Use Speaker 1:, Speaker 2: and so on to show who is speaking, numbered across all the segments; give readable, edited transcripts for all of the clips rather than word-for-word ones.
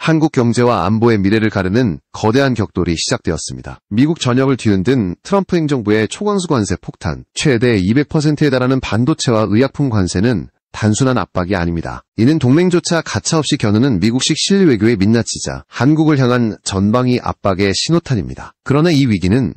Speaker 1: 한국 경제와 안보의 미래를 가르는 거대한 격돌이 시작되었습니다. 미국 전역을 뒤흔든 트럼프 행정부의 초강수 관세 폭탄, 최대 200%에 달하는 반도체와 의약품 관세는 단순한 압박이 아닙니다. 이는 동맹조차 가차없이 겨누는 미국식 실외교의 민낯이자 한국을 향한 전방위 압박의 신호탄입니다. 그러나 이 위기는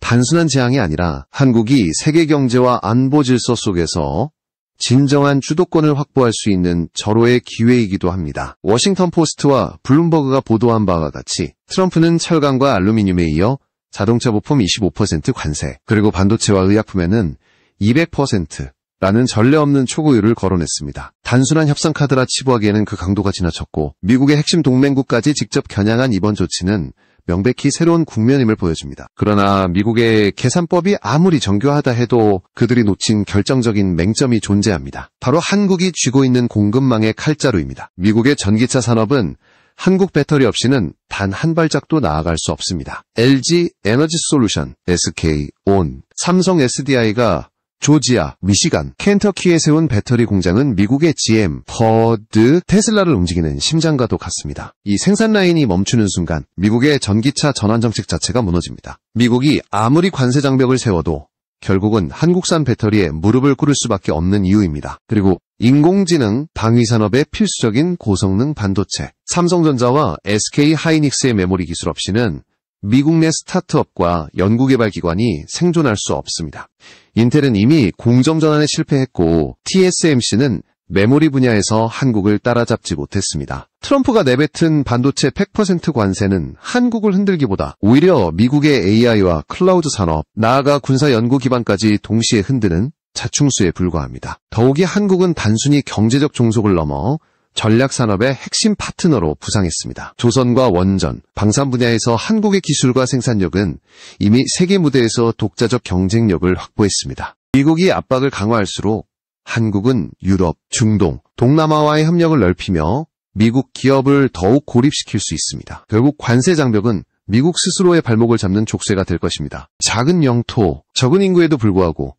Speaker 1: 단순한 재앙이 아니라 한국이 세계 경제와 안보 질서 속에서 진정한 주도권을 확보할 수 있는 절호의 기회이기도 합니다. 워싱턴 포스트와 블룸버그가 보도한 바와 같이 트럼프는 철강과 알루미늄에 이어 자동차 부품 25% 관세, 그리고 반도체와 의약품에는 200%라는 전례 없는 초고율을 거론했습니다. 단순한 협상 카드라 치부하기에는 그 강도가 지나쳤고 미국의 핵심 동맹국까지 직접 겨냥한 이번 조치는 명백히 새로운 국면임을 보여줍니다. 그러나 미국의 계산법이 아무리 정교하다 해도 그들이 놓친 결정적인 맹점이 존재합니다. 바로 한국이 쥐고 있는 공급망의 칼자루입니다. 미국의 전기차 산업은 한국 배터리 없이는 단 한 발짝도 나아갈 수 없습니다. LG 에너지 솔루션, SK 온, 삼성 SDI가 조지아, 미시간, 켄터키에 세운 배터리 공장은 미국의 GM, 퍼드, 테슬라를 움직이는 심장과도 같습니다. 이 생산 라인이 멈추는 순간 미국의 전기차 전환 정책 자체가 무너집니다. 미국이 아무리 관세 장벽을 세워도 결국은 한국산 배터리에 무릎을 꿇을 수밖에 없는 이유입니다. 그리고 인공지능, 방위산업의 필수적인 고성능 반도체, 삼성전자와 SK 하이닉스의 메모리 기술 없이는 미국 내 스타트업과 연구개발기관이 생존할 수 없습니다. 인텔은 이미 공정 전환에 실패했고 TSMC는 메모리 분야에서 한국을 따라잡지 못했습니다. 트럼프가 내뱉은 반도체 100% 관세는 한국을 흔들기보다 오히려 미국의 AI와 클라우드 산업, 나아가 군사 연구 기반까지 동시에 흔드는 자충수에 불과합니다. 더욱이 한국은 단순히 경제적 종속을 넘어 전략산업의 핵심 파트너로 부상했습니다. 조선과 원전, 방산 분야에서 한국의 기술과 생산력은 이미 세계 무대에서 독자적 경쟁력을 확보했습니다. 미국이 압박을 강화할수록 한국은 유럽, 중동, 동남아와의 협력을 넓히며 미국 기업을 더욱 고립시킬 수 있습니다. 결국 관세 장벽은 미국 스스로의 발목을 잡는 족쇄가 될 것입니다. 작은 영토, 적은 인구에도 불구하고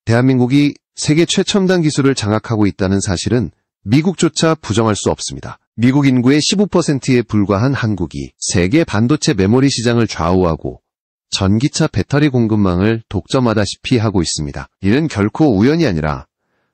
Speaker 1: 대한민국이 세계 최첨단 기술을 장악하고 있다는 사실은 미국조차 부정할 수 없습니다. 미국 인구의 15%에 불과한 한국이 세계 반도체 메모리 시장을 좌우하고 전기차 배터리 공급망을 독점하다시피 하고 있습니다. 이는 결코 우연이 아니라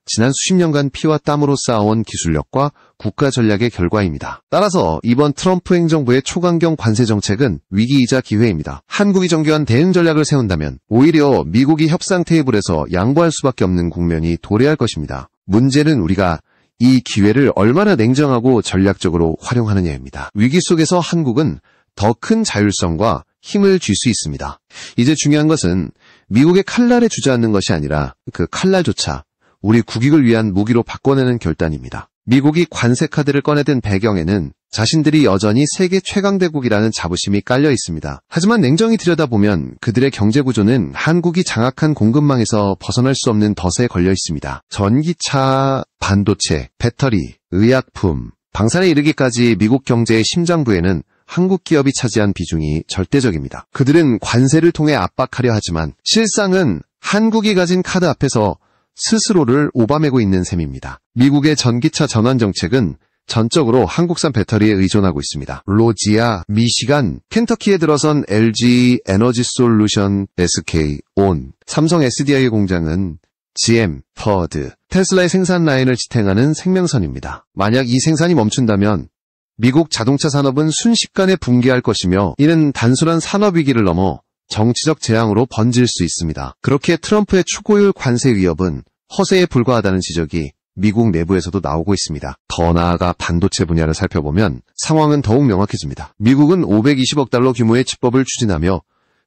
Speaker 1: 지난 수십 년간 피와 땀으로 쌓아온 기술력과 국가 전략의 결과입니다. 따라서 이번 트럼프 행정부의 초강경 관세 정책은 위기이자 기회입니다. 한국이 정교한 대응 전략을 세운다면 오히려 미국이 협상 테이블에서 양보할 수밖에 없는 국면이 도래할 것입니다. 문제는 우리가 이 기회를 얼마나 냉정하고 전략적으로 활용하느냐입니다. 위기 속에서 한국은 더 큰 자율성과 힘을 쥘 수 있습니다. 이제 중요한 것은 미국의 칼날에 주저앉는 것이 아니라 그 칼날조차 우리 국익을 위한 무기로 바꿔내는 결단입니다. 미국이 관세 카드를 꺼내든 배경에는 자신들이 여전히 세계 최강대국이라는 자부심이 깔려 있습니다. 하지만 냉정히 들여다보면 그들의 경제구조는 한국이 장악한 공급망에서 벗어날 수 없는 덫에 걸려 있습니다. 전기차, 반도체, 배터리, 의약품, 방산에 이르기까지 미국 경제의 심장부에는 한국 기업이 차지한 비중이 절대적입니다. 그들은 관세를 통해 압박하려 하지만 실상은 한국이 가진 카드 앞에서 스스로를 오바매고 있는 셈입니다. 미국의 전기차 전환 정책은 전적으로 한국산 배터리에 의존하고 있습니다. 조지아, 미시간, 켄터키에 들어선 LG 에너지 솔루션, SK 온, 삼성 SDI 공장은 GM, 퍼드, 테슬라의 생산 라인을 지탱하는 생명선입니다. 만약 이 생산이 멈춘다면 미국 자동차 산업은 순식간에 붕괴할 것이며 이는 단순한 산업 위기를 넘어 정치적 재앙으로 번질 수 있습니다. 그렇게 트럼프의 초고율 관세 위협은 허세에 불과하다는 지적이 미국 내부에서도 나오고 있습니다. 더 나아가 반도체 분야를 살펴보면 상황은 더욱 명확해집니다. 미국은 520억 달러 규모의 칩법을 추진하며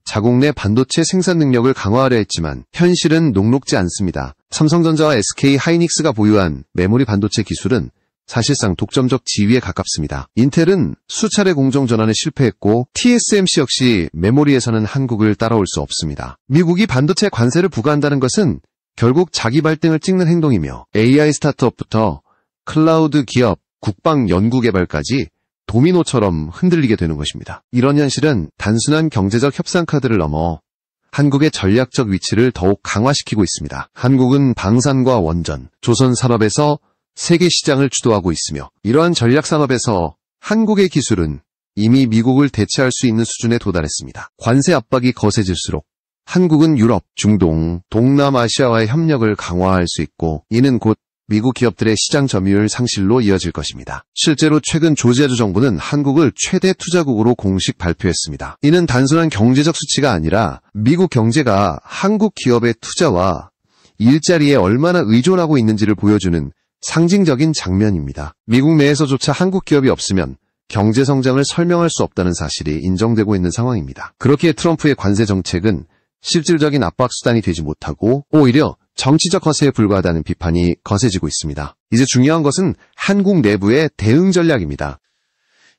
Speaker 1: 자국 내 반도체 생산 능력을 강화하려 했지만 현실은 녹록지 않습니다. 삼성전자와 SK 하이닉스가 보유한 메모리 반도체 기술은 사실상 독점적 지위에 가깝습니다. 인텔은 수차례 공정 전환에 실패했고 TSMC 역시 메모리에서는 한국을 따라올 수 없습니다. 미국이 반도체 관세를 부과한다는 것은 결국 자기 발등을 찍는 행동이며 AI 스타트업부터 클라우드 기업, 국방 연구개발까지 도미노처럼 흔들리게 되는 것입니다. 이런 현실은 단순한 경제적 협상 카드를 넘어 한국의 전략적 위치를 더욱 강화시키고 있습니다. 한국은 방산과 원전, 조선 산업에서 세계 시장을 주도하고 있으며 이러한 전략 산업에서 한국의 기술은 이미 미국을 대체할 수 있는 수준에 도달했습니다. 관세 압박이 거세질수록 한국은 유럽, 중동, 동남아시아와의 협력을 강화할 수 있고 이는 곧 미국 기업들의 시장 점유율 상실로 이어질 것입니다. 실제로 최근 조지아주 정부는 한국을 최대 투자국으로 공식 발표했습니다. 이는 단순한 경제적 수치가 아니라 미국 경제가 한국 기업의 투자와 일자리에 얼마나 의존하고 있는지를 보여주는 상징적인 장면입니다. 미국 내에서조차 한국 기업이 없으면 경제 성장을 설명할 수 없다는 사실이 인정되고 있는 상황입니다. 그렇기에 트럼프의 관세 정책은 실질적인 압박 수단이 되지 못하고 오히려 정치적 허세에 불과하다는 비판이 거세지고 있습니다. 이제 중요한 것은 한국 내부의 대응 전략입니다.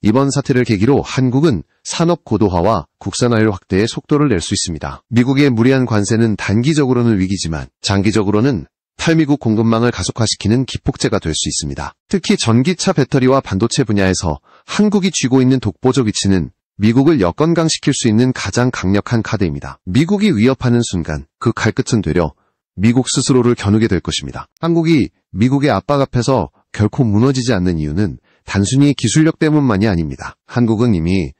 Speaker 1: 이번 사태를 계기로 한국은 산업 고도화와 국산화율 확대에 속도를 낼 수 있습니다. 미국의 무리한 관세는 단기적으로는 위기지만 장기적으로는 탈미국 공급망을 가속화시키는 기폭제가 될 수 있습니다. 특히 전기차 배터리와 반도체 분야에서 한국이 쥐고 있는 독보적 위치는 미국을 역건강시킬 수 있는 가장 강력한 카드입니다. 미국이 위협하는 순간 그 칼끝은 되려 미국 스스로를 겨누게 될 것입니다. 한국이 미국의 압박 앞에서 결코 무너지지 않는 이유는 단순히 기술력 때문만이 아닙니다. 한국은 이미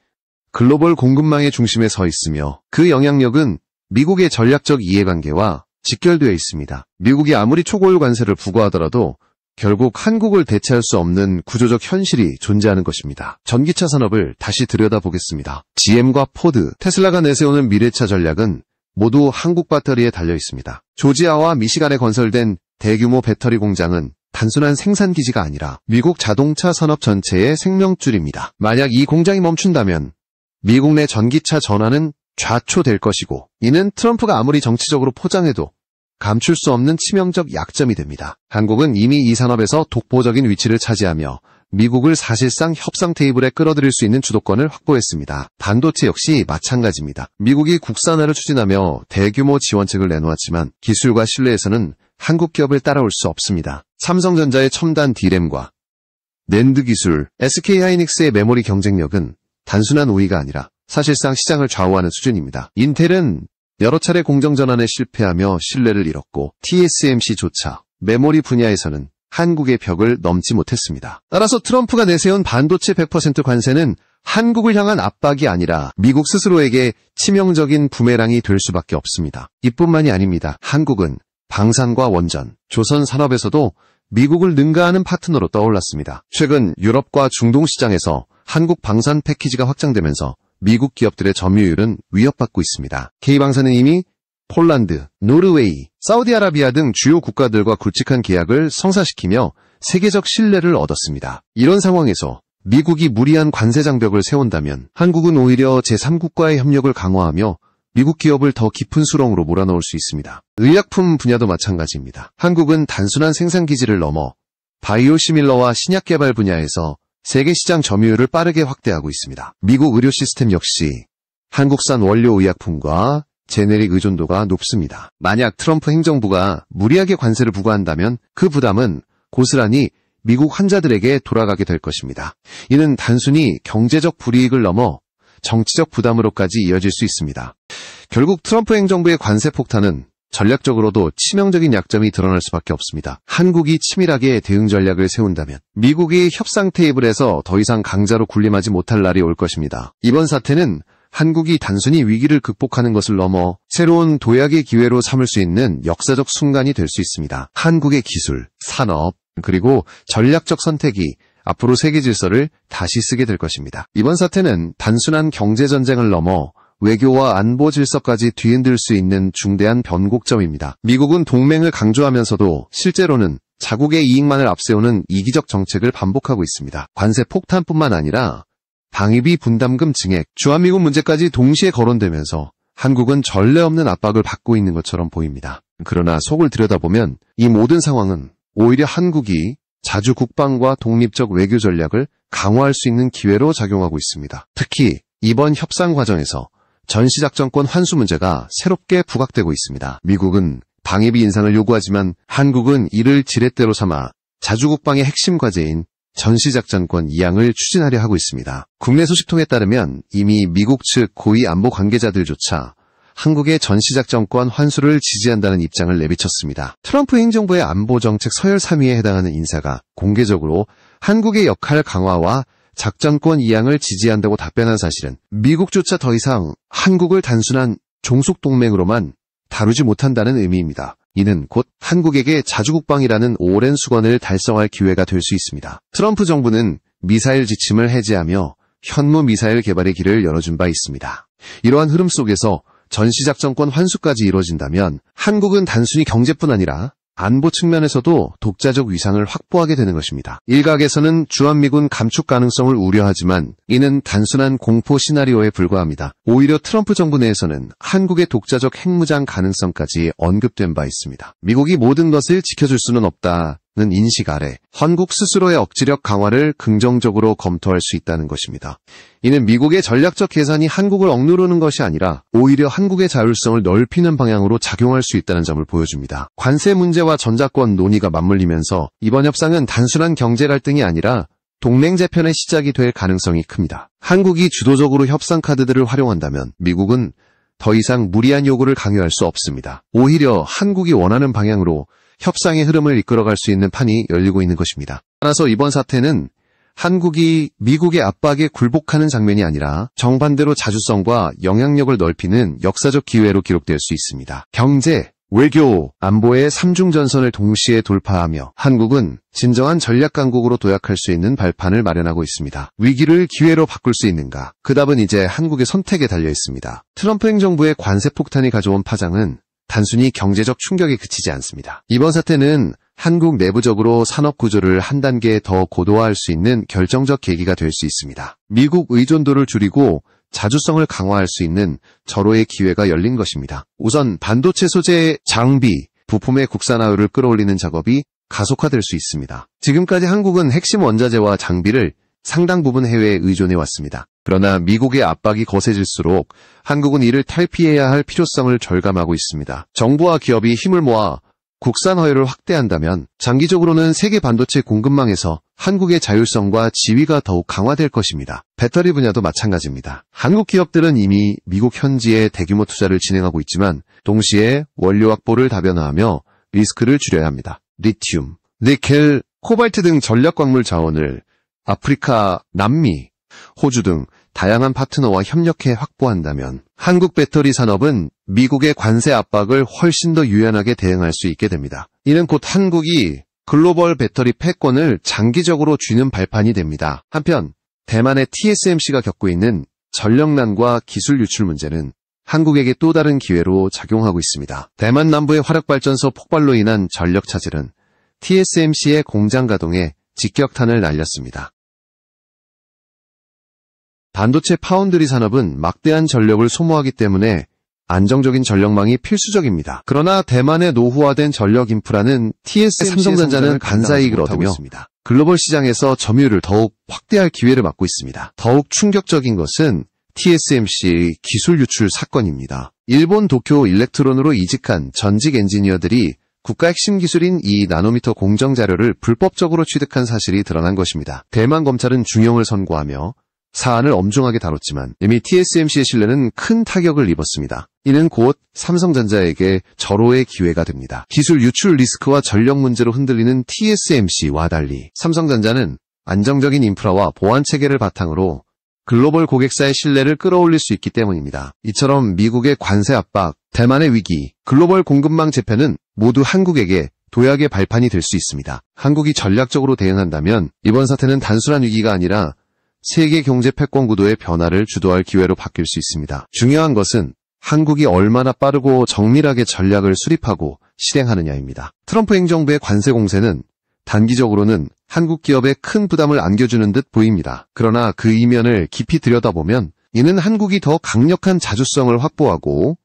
Speaker 1: 글로벌 공급망의 중심에 서 있으며 그 영향력은 미국의 전략적 이해관계와 직결되어 있습니다. 미국이 아무리 초고율 관세를 부과하더라도 결국 한국을 대체할 수 없는 구조적 현실이 존재하는 것입니다. 전기차 산업을 다시 들여다보겠습니다. GM과 포드, 테슬라가 내세우는 미래차 전략은 모두 한국 배터리에 달려 있습니다. 조지아와 미시간에 건설된 대규모 배터리 공장은 단순한 생산기지가 아니라 미국 자동차 산업 전체의 생명줄입니다. 만약 이 공장이 멈춘다면 미국 내 전기차 전환은 좌초될 것이고 이는 트럼프가 아무리 정치적으로 포장해도 감출 수 없는 치명적 약점이 됩니다. 한국은 이미 이 산업에서 독보적인 위치를 차지하며 미국을 사실상 협상 테이블에 끌어들일 수 있는 주도권을 확보했습니다. 반도체 역시 마찬가지입니다. 미국이 국산화를 추진하며 대규모 지원책을 내놓았지만 기술과 신뢰에서는 한국 기업을 따라올 수 없습니다. 삼성전자의 첨단 D램과 낸드 기술, SK하이닉스의 메모리 경쟁력은 단순한 우위가 아니라 사실상 시장을 좌우하는 수준입니다. 인텔은 여러 차례 공정전환에 실패하며 신뢰를 잃었고 TSMC조차 메모리 분야에서는 한국의 벽을 넘지 못했습니다. 따라서 트럼프가 내세운 반도체 100% 관세는 한국을 향한 압박이 아니라 미국 스스로에게 치명적인 부메랑이 될 수밖에 없습니다. 이뿐만이 아닙니다. 한국은 방산과 원전, 조선 산업에서도 미국을 능가하는 파트너로 떠올랐습니다. 최근 유럽과 중동 시장에서 한국 방산 패키지가 확장되면서 미국 기업들의 점유율은 위협받고 있습니다. K방산은 이미 폴란드, 노르웨이, 사우디아라비아 등 주요 국가들과 굵직한 계약을 성사시키며 세계적 신뢰를 얻었습니다. 이런 상황에서 미국이 무리한 관세 장벽을 세운다면 한국은 오히려 제3국과의 협력을 강화하며 미국 기업을 더 깊은 수렁으로 몰아넣을 수 있습니다. 의약품 분야도 마찬가지입니다. 한국은 단순한 생산기지를 넘어 바이오시밀러와 신약 개발 분야에서 세계 시장 점유율을 빠르게 확대하고 있습니다. 미국 의료 시스템 역시 한국산 원료 의약품과 제네릭 의존도가 높습니다. 만약 트럼프 행정부가 무리하게 관세를 부과한다면 그 부담은 고스란히 미국 환자들에게 돌아가게 될 것입니다. 이는 단순히 경제적 불이익을 넘어 정치적 부담으로까지 이어질 수 있습니다. 결국 트럼프 행정부의 관세 폭탄은 전략적으로도 치명적인 약점이 드러날 수밖에 없습니다. 한국이 치밀하게 대응 전략을 세운다면 미국이 협상 테이블에서 더 이상 강자로 군림하지 못할 날이 올 것입니다. 이번 사태는 한국이 단순히 위기를 극복하는 것을 넘어 새로운 도약의 기회로 삼을 수 있는 역사적 순간이 될 수 있습니다. 한국의 기술, 산업, 그리고 전략적 선택이 앞으로 세계 질서를 다시 쓰게 될 것입니다. 이번 사태는 단순한 경제전쟁을 넘어 외교와 안보 질서까지 뒤흔들 수 있는 중대한 변곡점입니다. 미국은 동맹을 강조하면서도 실제로는 자국의 이익만을 앞세우는 이기적 정책을 반복하고 있습니다. 관세 폭탄뿐만 아니라 방위비 분담금 증액, 주한미군 문제까지 동시에 거론되면서 한국은 전례 없는 압박을 받고 있는 것처럼 보입니다. 그러나 속을 들여다보면 이 모든 상황은 오히려 한국이 자주 국방과 독립적 외교 전략을 강화할 수 있는 기회로 작용하고 있습니다. 특히 이번 협상 과정에서 전시작전권 환수 문제가 새롭게 부각되고 있습니다. 미국은 방위비 인상을 요구하지만 한국은 이를 지렛대로 삼아 자주국방의 핵심 과제인 전시작전권 이양을 추진하려 하고 있습니다. 국내 소식통에 따르면 이미 미국 측 고위 안보 관계자들조차 한국의 전시작전권 환수를 지지한다는 입장을 내비쳤습니다. 트럼프 행정부의 안보정책 서열 3위에 해당하는 인사가 공개적으로 한국의 역할 강화와 작전권 이양을 지지한다고 답변한 사실은 미국조차 더 이상 한국을 단순한 종속 동맹으로만 다루지 못한다는 의미입니다. 이는 곧 한국에게 자주국방이라는 오랜 수건을 달성할 기회가 될 수 있습니다. 트럼프 정부는 미사일 지침을 해제하며 현무 미사일 개발의 길을 열어준 바 있습니다. 이러한 흐름 속에서 전시작전권 환수까지 이루어진다면 한국은 단순히 경제뿐 아니라 안보 측면에서도 독자적 위상을 확보하게 되는 것입니다. 일각에서는 주한미군 감축 가능성을 우려하지만 이는 단순한 공포 시나리오에 불과합니다. 오히려 트럼프 정부 내에서는 한국의 독자적 핵무장 가능성까지 언급된 바 있습니다. 미국이 모든 것을 지켜줄 수는 없다는 인식 아래 한국 스스로의 억지력 강화를 긍정적으로 검토할 수 있다는 것입니다. 이는 미국의 전략적 계산이 한국을 억누르는 것이 아니라 오히려 한국의 자율성을 넓히는 방향으로 작용할 수 있다는 점을 보여줍니다. 관세 문제와 전자권 논의가 맞물리면서 이번 협상은 단순한 경제 갈등이 아니라 동맹 재편의 시작이 될 가능성이 큽니다. 한국이 주도적으로 협상 카드들을 활용한다면 미국은 더 이상 무리한 요구를 강요할 수 없습니다. 오히려 한국이 원하는 방향으로 협상의 흐름을 이끌어갈 수 있는 판이 열리고 있는 것입니다. 따라서 이번 사태는 한국이 미국의 압박에 굴복하는 장면이 아니라 정반대로 자주성과 영향력을 넓히는 역사적 기회로 기록될 수 있습니다. 경제, 외교, 안보의 삼중전선을 동시에 돌파하며 한국은 진정한 전략 강국으로 도약할 수 있는 발판을 마련하고 있습니다. 위기를 기회로 바꿀 수 있는가? 그 답은 이제 한국의 선택에 달려 있습니다. 트럼프 행정부의 관세 폭탄이 가져온 파장은 단순히 경제적 충격에 그치지 않습니다. 이번 사태는 한국 내부적으로 산업 구조를 한 단계 더 고도화할 수 있는 결정적 계기가 될 수 있습니다. 미국 의존도를 줄이고 자주성을 강화할 수 있는 절호의 기회가 열린 것입니다. 우선 반도체 소재, 장비, 부품의 국산화율을 끌어올리는 작업이 가속화될 수 있습니다. 지금까지 한국은 핵심 원자재와 장비를 상당 부분 해외에 의존해 왔습니다. 그러나 미국의 압박이 거세질수록 한국은 이를 탈피해야 할 필요성을 절감하고 있습니다. 정부와 기업이 힘을 모아 국산화율을 확대한다면 장기적으로는 세계 반도체 공급망에서 한국의 자율성과 지위가 더욱 강화될 것입니다. 배터리 분야도 마찬가지입니다. 한국 기업들은 이미 미국 현지에 대규모 투자를 진행하고 있지만 동시에 원료 확보를 다변화하며 리스크를 줄여야 합니다. 리튬, 니켈, 코발트 등 전략 광물 자원을 아프리카, 남미, 호주 등 다양한 파트너와 협력해 확보한다면 한국 배터리 산업은 미국의 관세 압박을 훨씬 더 유연하게 대응할 수 있게 됩니다. 이는 곧 한국이 글로벌 배터리 패권을 장기적으로 쥐는 발판이 됩니다. 한편 대만의 TSMC가 겪고 있는 전력난과 기술 유출 문제는 한국에게 또 다른 기회로 작용하고 있습니다. 대만 남부의 화력발전소 폭발로 인한 전력 차질은 TSMC의 공장 가동에 직격탄을 날렸습니다. 반도체 파운드리 산업은 막대한 전력을 소모하기 때문에 안정적인 전력망이 필수적입니다. 그러나 대만의 노후화된 전력 인프라는 TSMC의 삼성전자는 반사이익을 얻으며 글로벌 시장에서 점유율을 더욱 확대할 기회를 맞고 있습니다. 더욱 충격적인 것은 TSMC의 기술 유출 사건입니다. 일본 도쿄 일렉트론으로 이직한 전직 엔지니어들이 국가 핵심 기술인 2나노미터 공정 자료를 불법적으로 취득한 사실이 드러난 것입니다. 대만 검찰은 중형을 선고하며 사안을 엄중하게 다뤘지만 이미 TSMC의 신뢰는 큰 타격을 입었습니다. 이는 곧 삼성전자에게 절호의 기회가 됩니다. 기술 유출 리스크와 전력 문제로 흔들리는 TSMC와 달리 삼성전자는 안정적인 인프라와 보안 체계를 바탕으로 글로벌 고객사의 신뢰를 끌어올릴 수 있기 때문입니다. 이처럼 미국의 관세 압박, 대만의 위기, 글로벌 공급망 재편은 모두 한국에게 도약의 발판이 될 수 있습니다. 한국이 전략적으로 대응한다면 이번 사태는 단순한 위기가 아니라 세계 경제 패권 구도의 변화를 주도할 기회로 바뀔 수 있습니다. 중요한 것은 한국이 얼마나 빠르고 정밀하게 전략을 수립하고 실행하느냐입니다. 트럼프 행정부의 관세 공세는 단기적으로는 한국 기업에 큰 부담을 안겨주는 듯 보입니다. 그러나 그 이면을 깊이 들여다보면 이는 한국이 더 강력한 자주성을 확보하고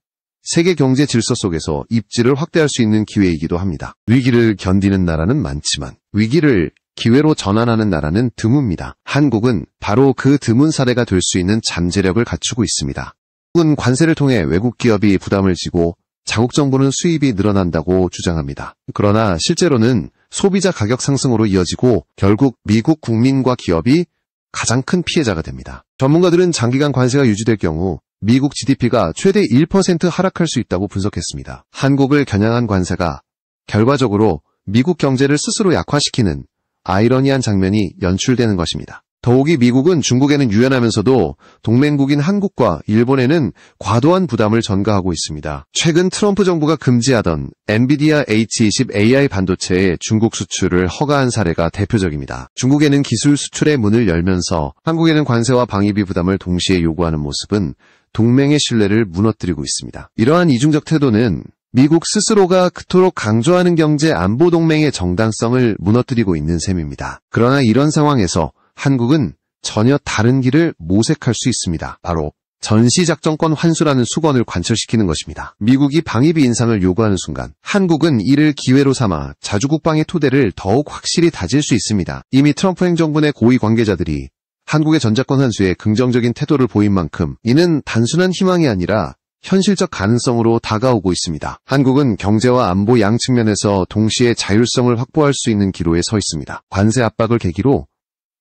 Speaker 1: 세계 경제 질서 속에서 입지를 확대할 수 있는 기회이기도 합니다. 위기를 견디는 나라는 많지만 위기를 기회로 전환하는 나라는 드뭅니다. 한국은 바로 그 드문 사례가 될 수 있는 잠재력을 갖추고 있습니다. 한국은 관세를 통해 외국 기업이 부담을 지고 자국 정부는 수입이 늘어난다고 주장합니다. 그러나 실제로는 소비자 가격 상승으로 이어지고 결국 미국 국민과 기업이 가장 큰 피해자가 됩니다. 전문가들은 장기간 관세가 유지될 경우 미국 GDP가 최대 1% 하락할 수 있다고 분석했습니다. 한국을 겨냥한 관세가 결과적으로 미국 경제를 스스로 약화시키는 아이러니한 장면이 연출되는 것입니다. 더욱이 미국은 중국에는 유연하면서도 동맹국인 한국과 일본에는 과도한 부담을 전가하고 있습니다. 최근 트럼프 정부가 금지하던 엔비디아 H20 AI 반도체의 중국 수출을 허가한 사례가 대표적입니다. 중국에는 기술 수출의 문을 열면서 한국에는 관세와 방위비 부담을 동시에 요구하는 모습은 동맹의 신뢰를 무너뜨리고 있습니다. 이러한 이중적 태도는 미국 스스로가 그토록 강조하는 경제 안보 동맹의 정당성을 무너뜨리고 있는 셈입니다. 그러나 이런 상황에서 한국은 전혀 다른 길을 모색할 수 있습니다. 바로 전시작전권 환수라는 수건을 관철시키는 것입니다. 미국이 방위비 인상을 요구하는 순간 한국은 이를 기회로 삼아 자주국방의 토대를 더욱 확실히 다질 수 있습니다. 이미 트럼프 행정부 내 고위 관계자들이 한국의 전자권 환수에 긍정적인 태도를 보인 만큼 이는 단순한 희망이 아니라 현실적 가능성으로 다가오고 있습니다. 한국은 경제와 안보 양 측면에서 동시에 자율성을 확보할 수 있는 기로에 서 있습니다. 관세 압박을 계기로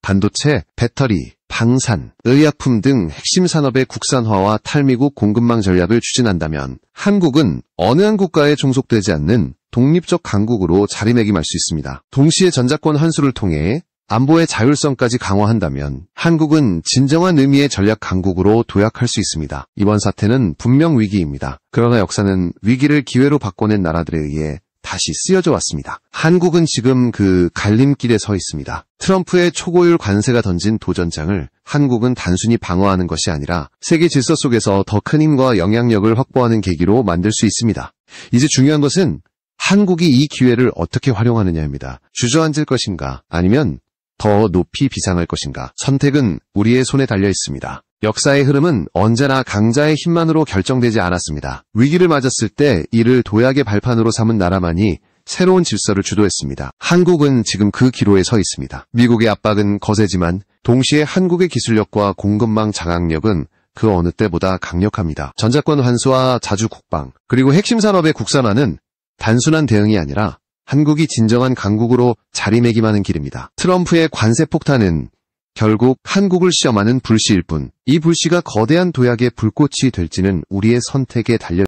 Speaker 1: 반도체, 배터리, 방산, 의약품 등 핵심 산업의 국산화와 탈미국 공급망 전략을 추진한다면 한국은 어느 한 국가에 종속되지 않는 독립적 강국으로 자리매김할 수 있습니다. 동시에 전자권 환수를 통해 안보의 자율성까지 강화한다면 한국은 진정한 의미의 전략 강국으로 도약할 수 있습니다. 이번 사태는 분명 위기입니다. 그러나 역사는 위기를 기회로 바꿔낸 나라들에 의해 다시 쓰여져 왔습니다. 한국은 지금 그 갈림길에 서 있습니다. 트럼프의 초고율 관세가 던진 도전장을 한국은 단순히 방어하는 것이 아니라 세계 질서 속에서 더 큰 힘과 영향력을 확보하는 계기로 만들 수 있습니다. 이제 중요한 것은 한국이 이 기회를 어떻게 활용하느냐입니다. 주저앉을 것인가 아니면 더 높이 비상할 것인가. 선택은 우리의 손에 달려 있습니다. 역사의 흐름은 언제나 강자의 힘만으로 결정되지 않았습니다. 위기를 맞았을 때 이를 도약의 발판으로 삼은 나라만이 새로운 질서를 주도했습니다. 한국은 지금 그 기로에 서 있습니다. 미국의 압박은 거세지만 동시에 한국의 기술력과 공급망 장악력은 그 어느 때보다 강력합니다. 전자권 환수와 자주 국방, 그리고 핵심 산업의 국산화는 단순한 대응이 아니라 한국이 진정한 강국으로 자리매김하는 길입니다. 트럼프의 관세 폭탄은 결국 한국을 시험하는 불씨일 뿐, 이 불씨가 거대한 도약의 불꽃이 될지는 우리의 선택에 달려